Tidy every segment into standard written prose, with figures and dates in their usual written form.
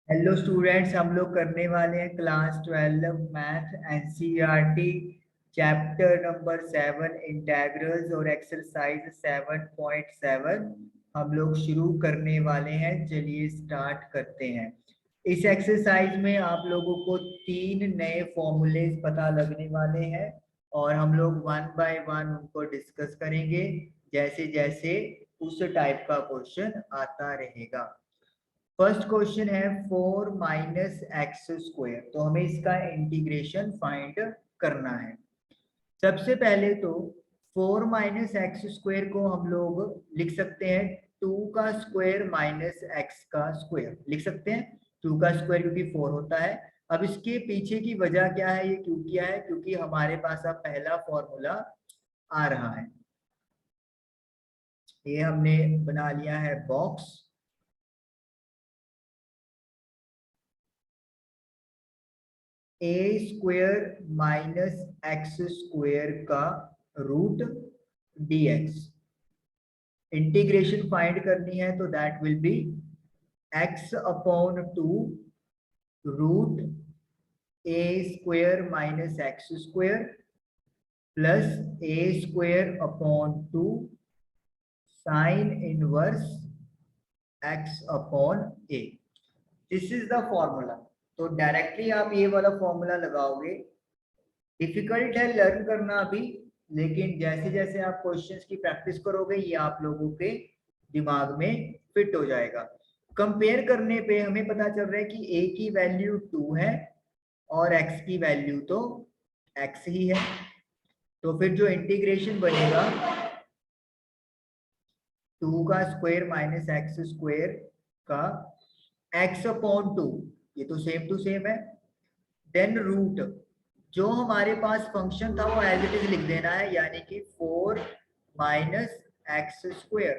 Hello students, हम लोग करने वाले हैं class 12 math NCERT chapter number 7 integrals और एक्सरसाइज 7.7 हम लोग शुरू करने वाले हैं। चलिए स्टार्ट करते हैं। इस एक्सरसाइज में आप लोगों को 3 नए फॉर्मूलेज पता लगने वाले हैं और हम लोग वन बाय वन उनको डिस्कस करेंगे जैसे जैसे उस टाइप का क्वेश्चन आता रहेगा। फर्स्ट क्वेश्चन है 4 माइनस एक्स स्क्वायर, तो हमें इसका इंटीग्रेशन फाइंड करना है। सबसे पहले तो 4 माइनस एक्स स्क्वायर को हम लोग लिख सकते हैं 2 का स्क्वायर माइनस एक्स का स्क्वायर लिख सकते हैं। 2 का स्क्वायर क्योंकि 4 होता है। अब इसके पीछे की वजह क्या है, ये क्यों किया है? क्योंकि हमारे पास अब पहला फॉर्मूला आ रहा है। ये हमने बना लिया है box. A square minus x square का रूट dx। इंटीग्रेशन फाइंड करनी है तो that will be x upon 2 root a square minus x square plus a square upon 2 sine inverse x upon a. This is the formula. तो directly आप ये वाला formula लगाओगे। Difficult है learn करना अभी, लेकिन जैसे जैसे आप क्वेश्चंस की प्रैक्टिस करोगे ये आप लोगों के दिमाग में फिट हो जाएगा। कंपेयर करने पे हमें पता चल रहा है कि a की वैल्यू 2 है और x की वैल्यू तो x ही है। तो फिर जो इंटीग्रेशन बनेगा 2 का स्क्वायर माइनस एक्स स्क्वायर का x अपॉन 2, ये तो सेम टू सेम है। देन रूट, जो हमारे पास फंक्शन था वो एज इट इज लिख देना है, यानी कि 4 minus x square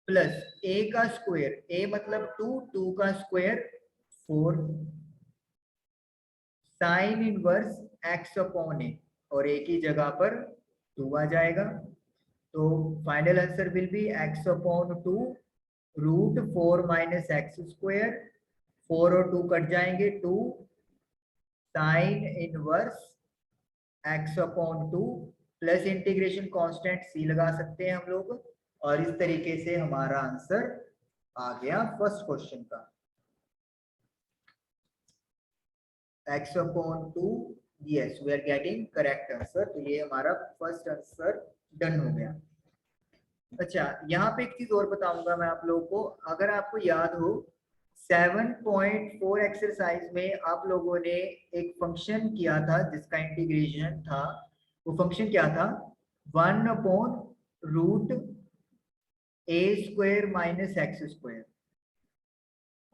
plus a का स्क्वायर, ए मतलब 2, 2 का square 4 sine inverse x upon a, और ए की जगह पर 2 आ जाएगा। तो final answer will be x upon 2 root 4 minus x square, 4 और 2 कट जाएंगे, 2 sine inverse x upon 2 plus integration constant c लगा सकते हैं हम लोग, और इस तरीके से हमारा आंसर आ गया फर्स्ट क्वेश्चन का x upon 2। Yes, we are getting correct answer. तो ये हमारा फर्स्ट आंसर डन हो गया। अच्छा, यहाँ पे एक चीज और बताऊंगा मैं आप लोगों को। अगर आपको याद हो 7.4 एक्सरसाइज में आप लोगों ने एक फंक्शन किया था जिसका इंटीग्रेशन था। वो फंक्शन क्या था? 1 upon root a square minus x square.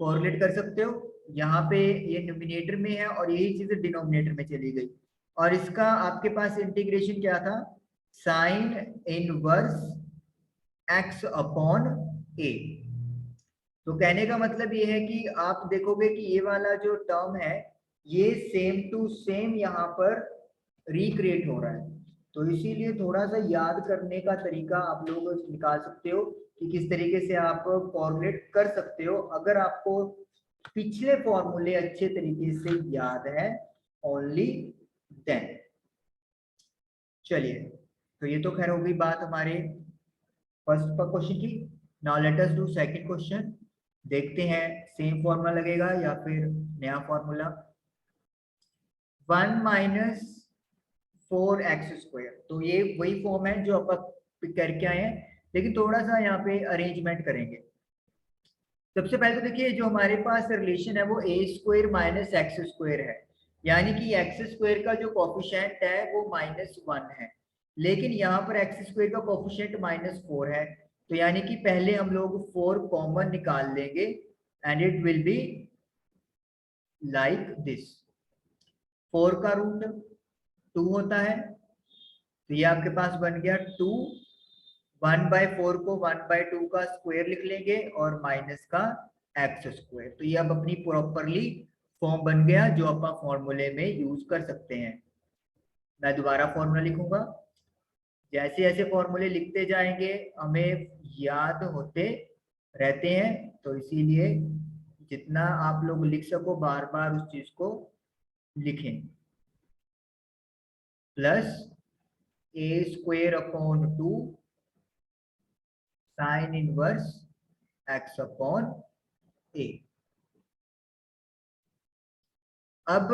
Correlate कर सकते हो, यहाँ पे ये न्यूमिनेटर में है और यही चीज डिनोमिनेटर में चली गई। और इसका आपके पास इंटीग्रेशन क्या था? साइन इनवर्स एक्स अपॉन ए। तो कहने का मतलब ये है कि आप देखोगे कि ये वाला जो टर्म है ये सेम टू सेम यहाँ पर रिक्रिएट हो रहा है। तो इसीलिए थोड़ा सा याद करने का तरीका आप लोग निकाल सकते हो कि किस तरीके से आप कोरिलेट कर सकते हो, अगर आपको पिछले फॉर्मूले अच्छे तरीके से याद है, ओनली देन। चलिए, तो ये तो खैर हो गई बात हमारे फर्स्ट क्वेश्चन की। Now let us do second question. देखते हैं सेम फॉर्मूला लगेगा या फिर नया फॉर्मूला। 1 माइनस 4x स्क्वायर, तो ये वही फॉर्म है जो आप करके आए हैं, लेकिन थोड़ा सा यहाँ पे अरेंजमेंट करेंगे। सबसे पहले तो देखिए जो हमारे पास रिलेशन है वो ए स्क्वायर माइनस एक्स स्क्वायर है, यानी कि एक्स स्क्वायर का जो कोफिशिएंट है वो -1 है, लेकिन यहाँ पर एक्स स्क्वायर का कोफिशिएंट -4 है। तो यानी कि पहले हम लोग 4 कॉमन निकाल लेंगे and it will be like this. 4 का रूट 2 होता है, तो ये आपके पास बन गया 2। 1/4 को 1/2 का स्क्वायर लिख लेंगे और माइनस का एक्स स्क्वायर। तो ये अब अपनी प्रॉपरली फॉर्म बन गया जो आप फॉर्मूले में यूज कर सकते हैं। मैं दोबारा फॉर्मूला लिखूंगा। जैसे जैसे फॉर्मूले लिखते जाएंगे हमें याद होते रहते हैं, तो इसीलिए जितना आप लोग लिख सको बार बार उस चीज को लिखें। Plus a square upon 2 sine inverse x upon a. अब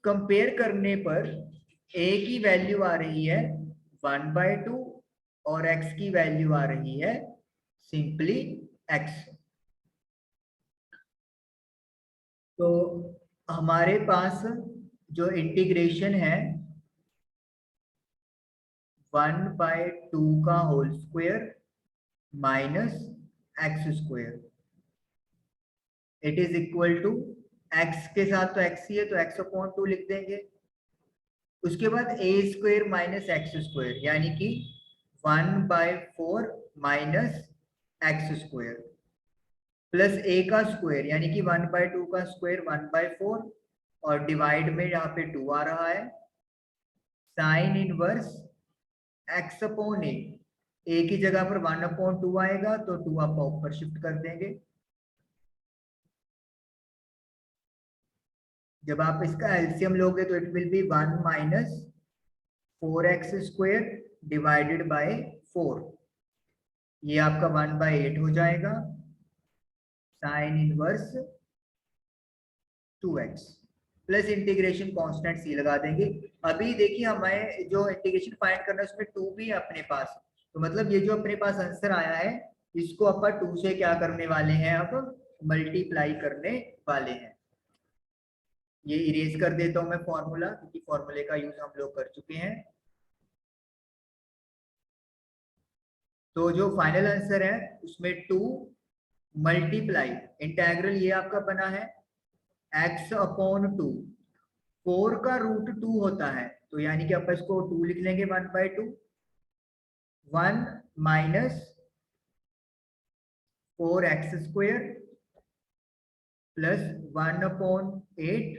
कंपेयर करने पर ए की वैल्यू आ रही है 1/2 और x की वैल्यू आ रही है सिंपली x। तो हमारे पास जो इंटीग्रेशन है 1/2 का whole square minus x square, it is equal to x के साथ तो x ही है तो x अपॉन 2 लिख देंगे। उसके बाद ए स्क्वायर माइनस एक्स स्क्वायर यानी कि 1/4 minus x square plus a का स्क्वायर यानी कि 1/2 का स्क्वायर 1/4 और डिवाइड में यहाँ पे 2 आ रहा है साइन इनवर्स एक्स अपॉन ए की जगह पर 1/2 आएगा तो 2 आप ऊपर शिफ्ट कर देंगे। जब आप इसका एलसीएम लोगे तो it will be 1 minus 4x square divided by 4, ये आपका 1/8 हो जाएगा sine inverse 2x plus integration constant c लगा देंगे। अभी देखिए हमें जो इंटीग्रेशन फाइंड करना है उसमें 2 भी है अपने पास, तो मतलब ये जो अपने पास आंसर आया है इसको अपन 2 से क्या करने वाले हैं, अब मल्टीप्लाई करने वाले हैं। ये इरेज कर देता हूं मैं फॉर्मूला, क्योंकि फॉर्मूले का यूज हम लोग कर चुके हैं। तो जो फाइनल आंसर है उसमें 2 मल्टीप्लाई इंटेग्रल ये आपका बना है x अपॉन 2, 4 का रूट 2 होता है तो यानी कि आप इसको 2 लिख लेंगे 1/2, 1 minus 4x square plus 1/8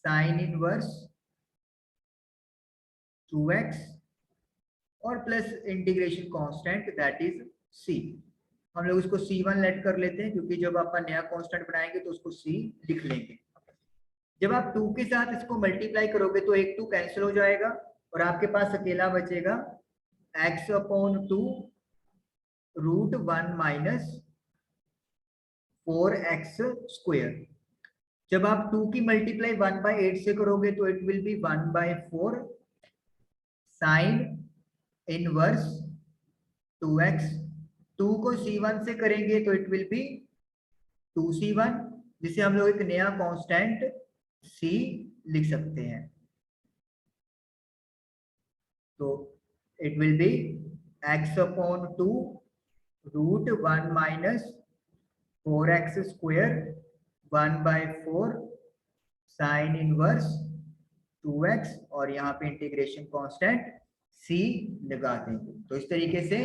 sign inverse 2x और plus integration constant that is c। हम लोग इसको c1 लेट कर लेते हैं क्योंकि जब आप नया कांस्टेंट बनाएंगे तो उसको c लिख लेंगे। जब आप 2 के साथ इसको मल्टीप्लाई करोगे तो 1 2 कैंसिल हो जाएगा और आपके पास अकेला बचेगा x upon 2 root 1 minus 4x square. जब आप 2 की मल्टीप्लाई 1/8 से करोगे तो it will be 1/4 sine inverse 2x। 2 को c1 से करेंगे तो इट विल बी 2c1, जिसे हम लोग एक नया कांस्टेंट c लिख सकते हैं। तो it will be x upon 2 root 1 minus 4x square 1/4 sine inverse 2x और यहाँ पे इंटीग्रेशन कांस्टेंट c लगा देंगे। तो इस तरीके से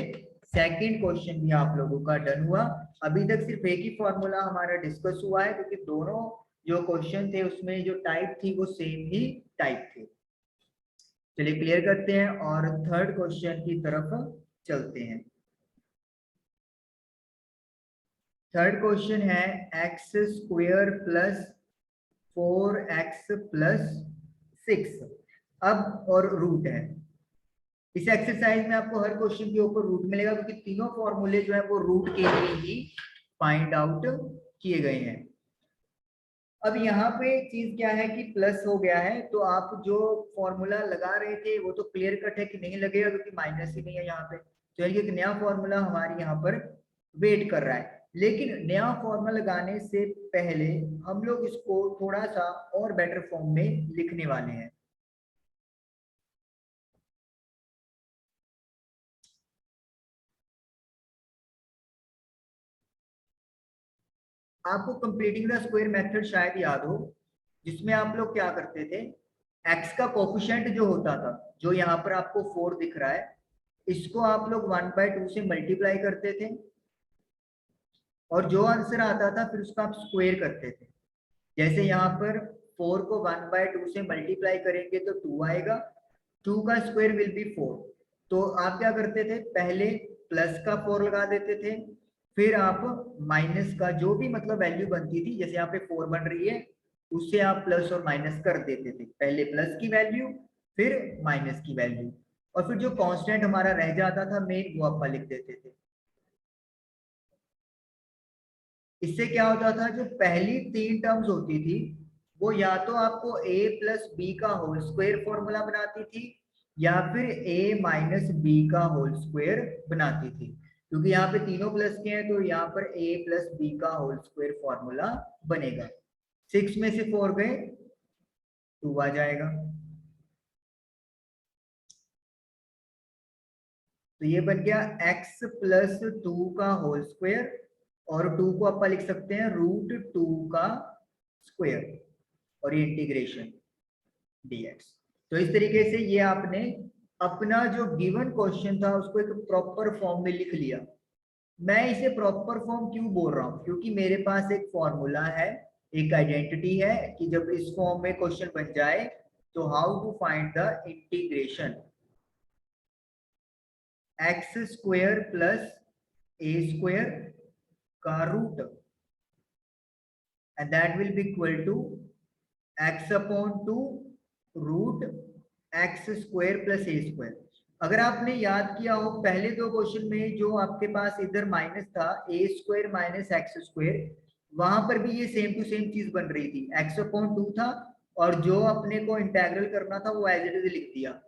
सेकंड क्वेश्चन भी आप लोगों का डन हुआ। अभी तक सिर्फ एक ही फॉर्मूला हमारा डिस्कस हुआ है क्योंकि दोनों जो क्वेश्चन थे उसमें जो टाइप थी वो सेम ही टाइप थी। चलिए क्लियर करते हैं और थर्ड क्वेश्चन की तरफ चलते हैं। थर्ड क्वेश्चन है x square plus 4x plus 6 अब और रूट है। इस एक्सरसाइज में आपको हर क्वेश्चन के ऊपर रूट मिलेगा क्योंकि तीनों फॉर्मूले जो है वो रूट के लिए ही फाइंड आउट किए गए हैं। अब यहाँ पे चीज क्या है कि प्लस हो गया है तो आप जो फॉर्मूला लगा रहे थे वो तो क्लियर कट है कि नहीं लगेगा क्योंकि माइनस ही नहीं है यहाँ पे, तो एक नया फॉर्मूला हमारे यहाँ पर वेट कर रहा है। लेकिन नया फॉर्मूला लगाने से पहले हम लोग इसको थोड़ा सा और बेटर फॉर्म में लिखने वाले हैं। आपको कंप्लीटिंग द स्क्वायर मेथड शायद याद हो, जिसमें आप लोग क्या करते थे, x का कोफिशिएंट जो होता था, जो यहाँ पर आपको 4 दिख रहा है, इसको आप लोग 1/2 से मल्टीप्लाई करते थे और जो आंसर आता था फिर उसका आप स्क्वायर करते थे। जैसे यहाँ पर 4 को 1/2 से मल्टीप्लाई करेंगे तो 2 आएगा, 2 का स्क्वायर विल बी 4। तो आप क्या करते थे, पहले प्लस का 4 लगा देते थे, फिर आप माइनस का जो भी मतलब वैल्यू बनती थी, जैसे यहाँ पे 4 बन रही है, उससे आप प्लस और माइनस कर देते थे, पहले प्लस की वैल्यू फिर माइनस की वैल्यू, और फिर जो कांस्टेंट हमारा रह जाता था मेन, वो आप लिख देते थे। इससे क्या होता था, जो पहली 3 टर्म्स होती थी वो या तो आपको a प्लस बी का होल स्क्वायर फॉर्मूला बनाती थी, या फिर a माइनस बी का होल स्क्वायर बनाती थी। क्योंकि यहाँ पे तीनों प्लस के हैं तो यहाँ पर a प्लस बी का होल स्क्वायर फॉर्मूला बनेगा। 6 में से 4 गए, 2 आ जाएगा। तो ये बन गया x प्लस 2 का होल स्क्वायर, और 2 को आप लिख सकते हैं √2 का स्क्वायर, और ये इंटीग्रेशन dx। तो इस तरीके से ये आपने अपना जो गिवन क्वेश्चन था उसको एक प्रॉपर फॉर्म में लिख लिया। मैं इसे प्रॉपर फॉर्म क्यों बोल रहा हूं, क्योंकि मेरे पास एक फॉर्मूला है, एक आइडेंटिटी है कि जब इस फॉर्म में क्वेश्चन बन जाए तो how to find the integration x square plus a square का root, and that will be equal to x upon 2 root x square plus a square. अगर आपने याद किया हो पहले 2 क्वेश्चन में जो आपके पास इधर माइनस था, ए स्क्वायर माइनस एक्स स्क्वायर, वहां पर भी ये सेम टू सेम चीज बन रही थी, x अपॉन 2 था, और जो अपने को इंटेग्रल करना था वो एज इट इज लिख दिया।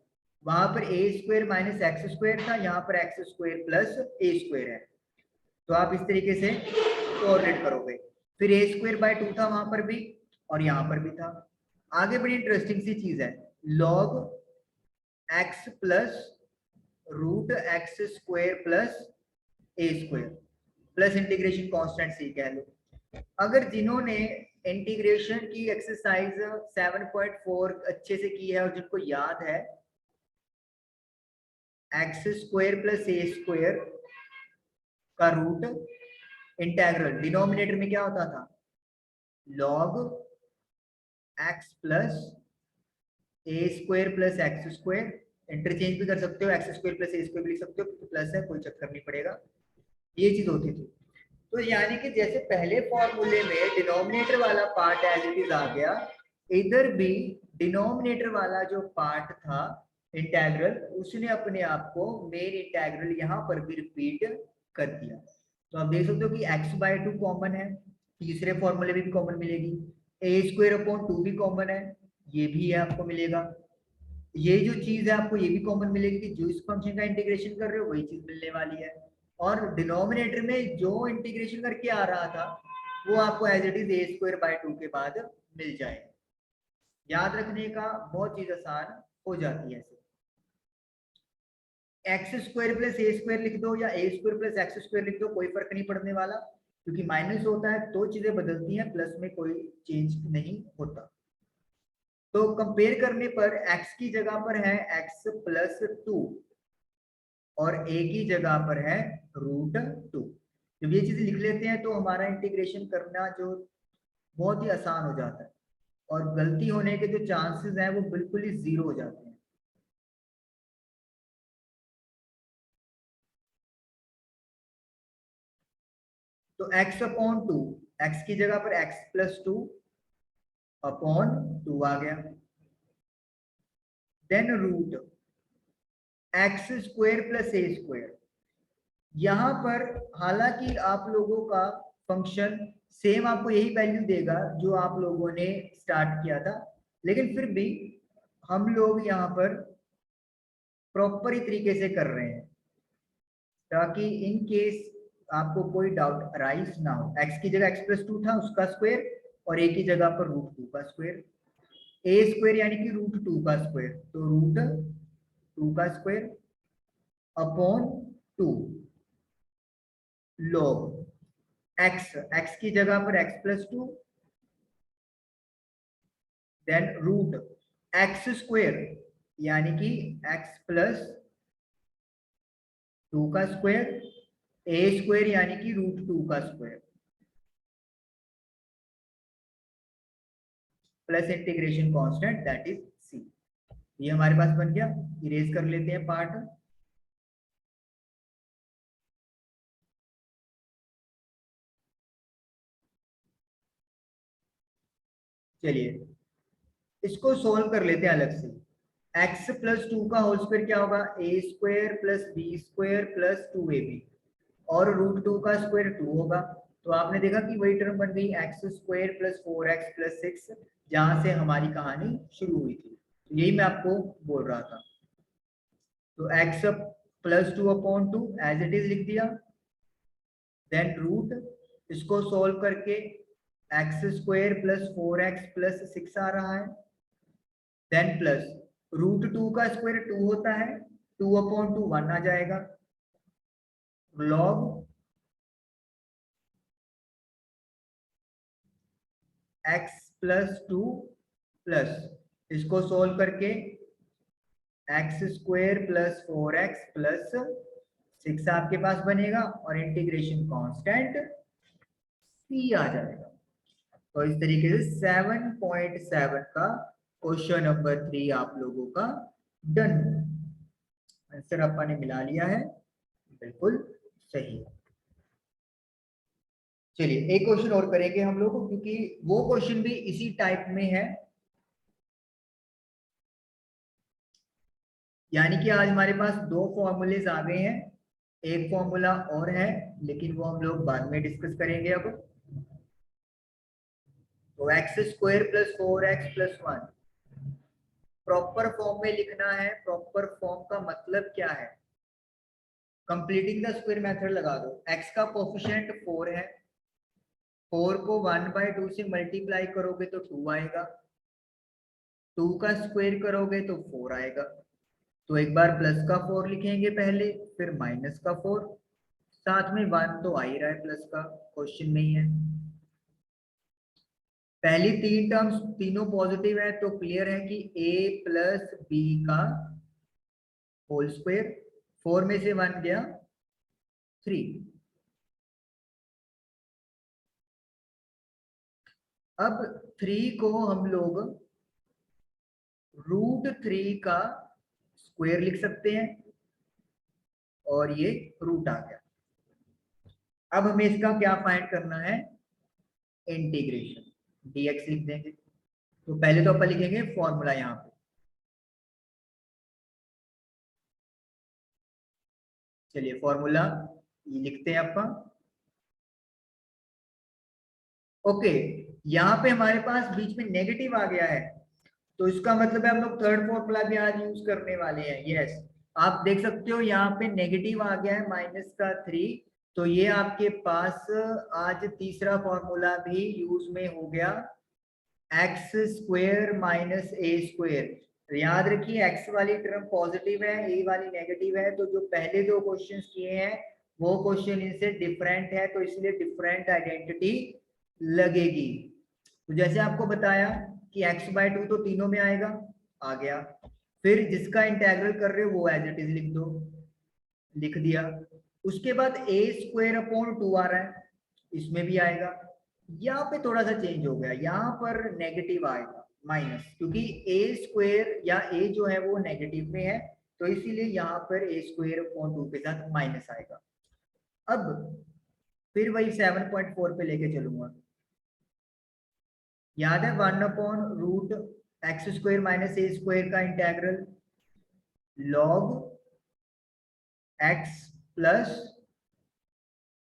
वहां पर ए स्क्वायर माइनस एक्स स्क्वायर था, यहाँ पर x square plus a square है। तो आप इस तरीके से कोऑर्डिनेट करोगे। फिर ए स्क्वायर बाय 2 था वहां पर भी, और यहां पर भी था। आगे बड़ी इंटरेस्टिंग सी चीज है, log x plus root x square plus a square plus integration constant c कह लो। अगर जिन्होंने इंटीग्रेशन की एक्सरसाइज 7.4 अच्छे से की है और जिनको याद है, x square plus a square का रूट इंटेग्रल डिनोमिनेटर में क्या होता था, log x plus a square plus x square, interchange भी कर सकते हो, x square plus a square भी लिख सकते हो क्योंकि प्लस है, कोई चक्कर नहीं पड़ेगा। ये चीज होती थी। तो यानी कि जैसे पहले फॉर्मूले में डिनोमिनेटर वाला पार्ट एज इट इज आ गया, इधर भी डिनोमिनेटर वाला जो पार्ट था इंटेग्रल, उसने अपने आप को मेन इंटेग्रल यहाँ पर भी रिपीट कर दिया। तो आप देख सकते हो कि x/2 कॉमन है, तीसरे फॉर्मूले में भी कॉमन मिलेगी, ए स्क्वायर अपॉन 2 भी कॉमन है, ये भी है आपको मिलेगा। ये जो चीज है आपको ये भी कॉमन मिलेगी कि जो इस फंक्शन का इंटीग्रेशन कर रहे हो वही चीज मिलने वाली है। और डिनोमिनेटर में जो इंटीग्रेशन करके आ रहा था वो आपको एज इट इज a² / 2 के बाद मिल जाएगा। याद रखने का बहुत चीज आसान हो जाती है। X square plus a square लिख दो या ए स्क्वायर प्लस एक्स स्क्वायर लिख दो, कोई फर्क नहीं पड़ने वाला, क्योंकि माइनस होता है तो चीजें बदलती हैं, प्लस में कोई चेंज नहीं होता। तो कंपेयर करने पर x की जगह पर है x प्लस 2 और a की जगह पर है √2। जब ये चीज लिख लेते हैं तो हमारा इंटीग्रेशन करना जो बहुत ही आसान हो जाता है, और गलती होने के जो चांसेस हैं वो बिल्कुल ही 0 हो जाते हैं। तो x अपॉन 2, x की जगह पर x प्लस 2 अपॉन 2 आ गया, then root x square plus a square. यहाँ पर हालांकि आप लोगों का फंक्शन सेम आपको यही वैल्यू देगा जो आप लोगों ने स्टार्ट किया था, लेकिन फिर भी हम लोग यहाँ पर प्रॉपर ही तरीके से कर रहे हैं ताकि इन केस आपको कोई डाउट अराइज ना हो। x की जगह x प्लस 2 था उसका स्क्वायर, और a की जगह पर √2 का स्क्वायर, ए स्क्वायर यानी कि √2 का स्क्वायर, तो √2 का स्क्वायर अपॉन 2 log x की जगह पर x plus 2, then root x square यानी कि x प्लस 2 का स्क्वायर, ए स्क्वायर यानी कि √2 का square, plus integration constant that is c। ये हमारे पास बन गया। इरेज कर लेते हैं पार्ट। चलिए इसको सोल्व कर लेते हैं अलग से। x प्लस 2 का होल स्क्वायर क्या होगा, a square plus b square plus 2ab, और रूट 2 का स्क्वायर 2 होगा। तो आपने देखा कि वही टर्म बन गई x square plus 4x plus 6, जहां से हमारी कहानी शुरू हुई थी। तो यही मैं आपको बोल रहा था। तो x plus 2 upon 2 as it is लिख दिया, देन रूट, इसको सोल्व करके x square plus 4x plus 6 आ रहा है, देन प्लस रूट 2 का स्क्वायर 2 होता है, 2 अपॉन 2 1 आ जाएगा, लॉग x प्लस 2 प्लस, इसको सोल्व करके x square plus 4x plus 6 आपके पास बनेगा, और इंटीग्रेशन कांस्टेंट c आ जाएगा। तो इस तरीके से 7.7 का क्वेश्चन नंबर 3 आप लोगों का डन। आंसर अपन ने मिला लिया है, बिल्कुल सही। चलिए एक क्वेश्चन और करेंगे हम लोग, क्योंकि वो क्वेश्चन भी इसी टाइप में है। यानी कि आज हमारे पास दो फॉर्मूलेज आ गए हैं, एक फॉर्मूला और है लेकिन वो हम लोग बाद में डिस्कस करेंगे। अब तो x square plus 4x plus 1 proper form में लिखना है। प्रॉपर फॉर्म का मतलब क्या है, कंप्लीटिंग द स्क्वायर मेथड लगा दो। x का कोफिशिएंट 4 है, 4 को 1/2 से मल्टीप्लाई करोगे तो 2 आएगा, 2 का स्क्वायर करोगे तो 4 आएगा। तो एक बार प्लस का 4 लिखेंगे पहले, फिर माइनस का 4, साथ में 1 तो आ ही रहा है प्लस का, क्वेश्चन नहीं है। पहली तीन टर्म्स तीनों पॉजिटिव है, तो क्लियर है कि a प्लस बी का होल स्क्वायर, 4 में से 1 गया 3। अब 3 को हम लोग √3 का स्क्वायर लिख सकते हैं, और ये रूट आ गया। अब हमें इसका क्या फाइंड करना है, इंटीग्रेशन, dx लिख देंगे। तो पहले तो अपन लिखेंगे फॉर्मूला यहाँ पे, चलिए फॉर्मूला लिखते हैं अपन। ओके, यहाँ पे हमारे पास बीच में नेगेटिव आ गया है, तो इसका मतलब है हम लोग थर्ड फॉर्मूला भी आज यूज करने वाले हैं। यस, आप देख सकते हो यहाँ पे नेगेटिव आ गया है -3, तो ये आपके पास आज तीसरा फॉर्मूला भी यूज में हो गया, x square minus a square. याद रखिए एक्स वाली टर्म पॉजिटिव है, ए वाली नेगेटिव है, तो जो पहले दो क्वेश्चंस किए हैं वो क्वेश्चन इनसे डिफरेंट है, तो इसलिए डिफरेंट आइडेंटिटी लगेगी। तो जैसे आपको बताया कि x/2 तो तीनों में आएगा, आ गया। फिर जिसका इंटेग्रल कर रहे हो वो एज इट इज लिख दो, लिख दिया। उसके बाद a स्क्वायर अपॉन 2 आ रहा है, इसमें भी आएगा। यहाँ पे थोड़ा सा चेंज हो गया, यहाँ पर नेगेटिव आएगा माइनस, क्योंकि a स्क्वायर या a जो है वो नेगेटिव में है, तो इसीलिए यहाँ पर a स्क्वायर अपॉन 2 के साथ माइनस आएगा। अब फिर वही 7.4 पे लेके चलूंगा। याद है 1/√x square minus a square का integral log x plus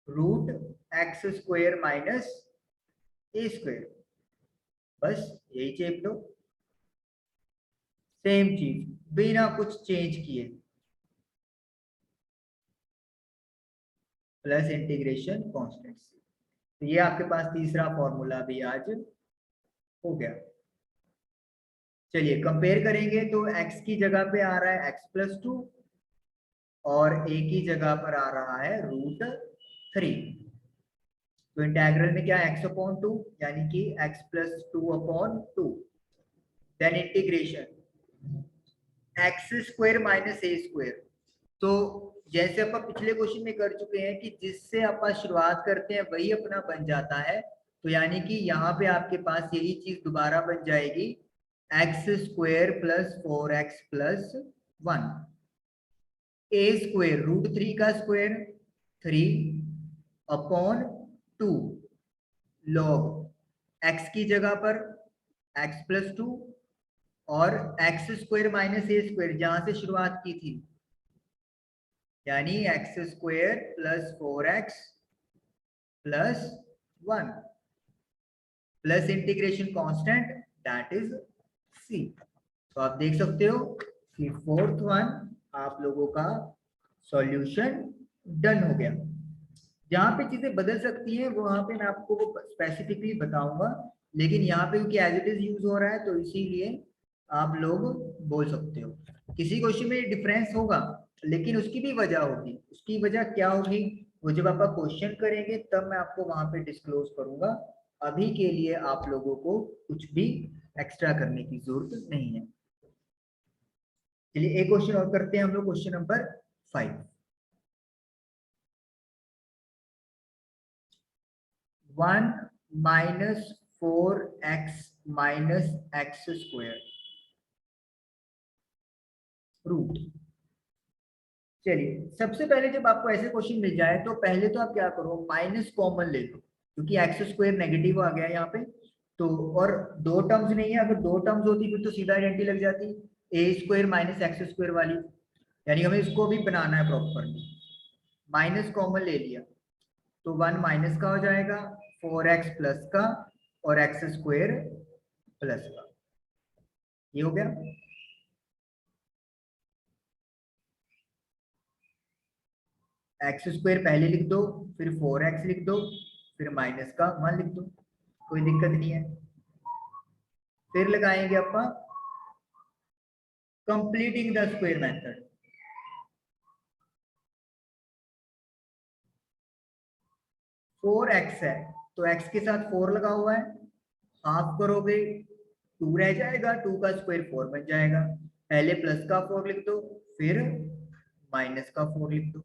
√x square minus a square, बस यही चेप लो, सेम चीज बिना कुछ चेंज किए, प्लस इंटीग्रेशन कांस्टेंट से। तो ये आपके पास तीसरा फॉर्मूला भी आज हो गया। चलिए कंपेयर करेंगे, तो x की जगह पे आ रहा है x प्लस 2, और a की जगह पर आ रहा है √3। तो इंटेग्रल में क्या है, x अपॉन 2 यानी कि x plus 2 upon 2, then integration x square minus a square. तो जैसे अपन पिछले क्वेश्चन में कर चुके हैं कि जिससे अपन शुरुआत करते हैं वही अपना बन जाता है, तो यानी कि यहाँ पे आपके पास यही चीज दोबारा बन जाएगी, x square plus 4x plus 1, ए स्क्वायर √3 का स्क्वायर 3 अपॉन 2 लॉग x की जगह पर एक्स प्लस 2 और x square minus a square जहां से शुरुआत की थी, यानी x square plus 4x plus 1 plus integration constant that is c। तो आप देख सकते हो कि फोर्थ वन आप लोगों का सॉल्यूशन डन हो गया। जहां पे चीजें बदल सकती हैं वहां पे मैं आपको स्पेसिफिकली बताऊंगा, लेकिन यहाँ पे क्योंकि एज इट इज यूज हो रहा है तो इसीलिए आप लोग बोल सकते हो। किसी क्वेश्चन में डिफरेंस होगा लेकिन उसकी भी वजह होगी। उसकी वजह क्या होगी वो जब आप क्वेश्चन करेंगे तब मैं आपको वहां पे डिस्क्लोज करूंगा। अभी के लिए आप लोगों को कुछ भी एक्स्ट्रा करने की जरूरत नहीं है। चलिए एक क्वेश्चन और करते हैं हम लोग, question number 5। 1 minus 4x minus x square root. चलिए सबसे पहले जब आपको ऐसे क्वेश्चन मिल जाए तो पहले तो आप क्या करो, माइनस कॉमन ले लो, क्योंकि एक्स स्क्वायर नेगेटिव आ गया यहाँ पे। तो और दो टर्म्स नहीं है, अगर दो टर्म्स होती फिर तो सीधा आइडेंटिटी लग जाती, ए स्क्वायर माइनस एक्स स्क्वायर वाली। यानी हमें इसको भी बनाना है प्रॉपरली। माइनस कॉमन ले लिया तो 1 माइनस का हो जाएगा, 4x प्लस का और एक्स स्क्वायर प्लस का, ये हो गया। एक्स स्क्वायर पहले लिख दो, फिर 4x लिख दो, फिर माइनस का 1 लिख दो, कोई दिक्कत नहीं है। फिर लगाएंगे अपना completing the square method. Four x है तो x के साथ 4 लगा हुआ है, हाफ करोगे 2 रह जाएगा, 2 का स्क्वायर 4 बन जाएगा। पहले प्लस का 4 लिख दो, फिर माइनस का 4 लिख दो।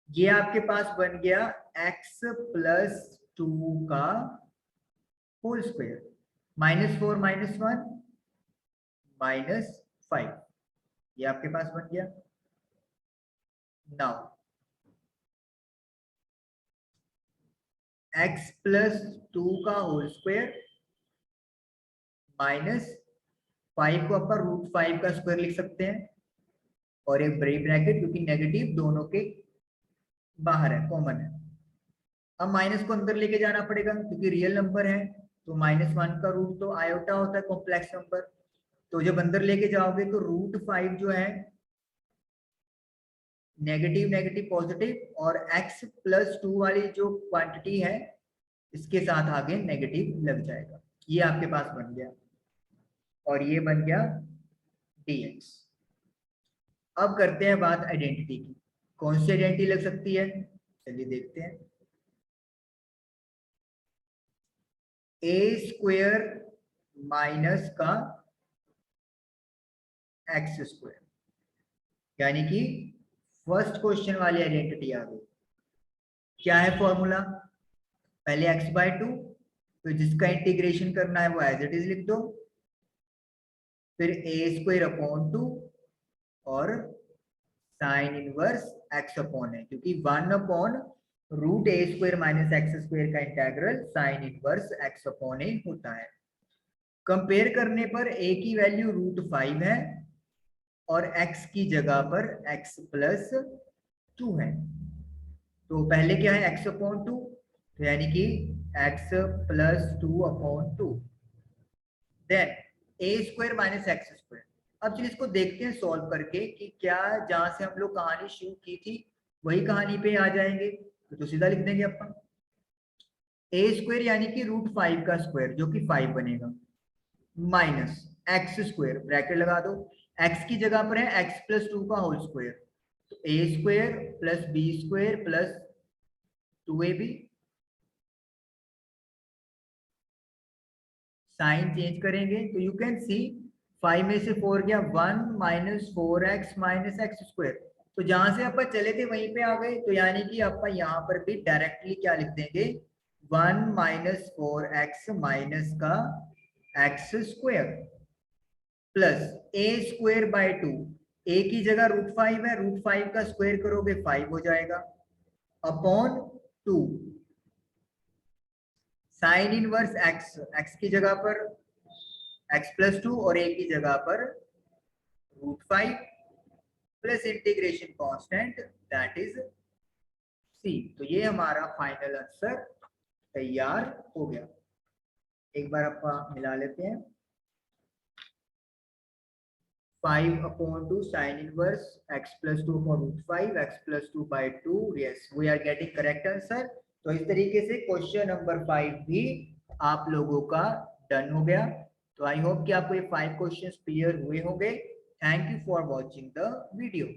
ये आपके पास बन गया x प्लस 2 का होल स्क्वायर, -4 -1 -5, ये आपके पास बन गया। नाउ x प्लस 2 का होल स्क्वायर -5 को अपन √5 का स्क्वायर लिख सकते हैं, और एक बड़ी ब्रैकेट क्योंकि नेगेटिव दोनों के बाहर है, कॉमन है। अब माइनस को अंदर लेके जाना पड़ेगा क्योंकि रियल नंबर है, तो -1 का रूट तो आयोटा होता है कॉम्प्लेक्स नंबर। तो जब अंदर लेके जाओगे तो √5 जो है नेगेटिव नेगेटिव पॉजिटिव, और x प्लस 2 वाली जो क्वांटिटी है इसके साथ आगे नेगेटिव लग जाएगा। ये आपके पास बन गया और ये बन गया dx। अब करते हैं बात आइडेंटिटी की। कौन सी आइडेंटिटी लग सकती है, चलिए देखते हैं। ए स्क्वायर माइनस का एक्स स्क्वायर, यानी कि फर्स्ट क्वेश्चन वाली आइडेंटिटी आ गई। क्या है फॉर्मूला, पहले x/2, तो जिसका इंटीग्रेशन करना है वो एज इट इज लिख दो, फिर a²/2 और साइन इनवर्स x अपॉन है, क्योंकि 1/√a² माइनस x² का integral sign inverse x upon a होता है। कंपेयर करने पर a की वैल्यू √5 है और x की जगह पर x प्लस 2 है। तो पहले क्या है x अपॉन 2, तो यानी कि x plus 2/2, then a² minus x²। अब चलिए इसको देखते हैं सॉल्व करके कि क्या जहां से हम लोग कहानी शुरू की थी वही कहानी पे आ जाएंगे। तो सीधा लिख देंगे अपन a² यानी कि √5 का स्क्वायर जो कि 5 बनेगा, माइनस x² ब्रैकेट लगा दो, x की जगह पर है x प्लस 2 का होल स्क्वायर, तो a² plus b² plus 2ab। Sign change करेंगे तो यू कैन सी 5 में से 4 गया, 1 -4x माइनस x²। तो जहां से अपन चले थे वहीं पे आ गए, तो यानी कि अपन यहाँ पर भी डायरेक्टली क्या लिख देंगे, 1 -4x माइनस का x² प्लस a²/2। a की जगह √5 है, √5 का स्क्वायर करोगे 5 हो जाएगा, upon 2 sine inverse x, x की जगह पर x+2 और a की जगह पर √5 plus integration constant that is c। तो ये हमारा फाइनल आंसर तैयार हो गया। एक बार आप मिला लेते हैं। 5/2 sin inverse x+2 upon √5 x+2/2। yes we are getting correct answer। तो इस तरीके से क्वेश्चन नंबर 5 भी आप लोगों का डन हो गया। तो आई होप कि आपको ये 5 क्वेश्चंस क्लियर हुए होंगे। Thank you for watching the video.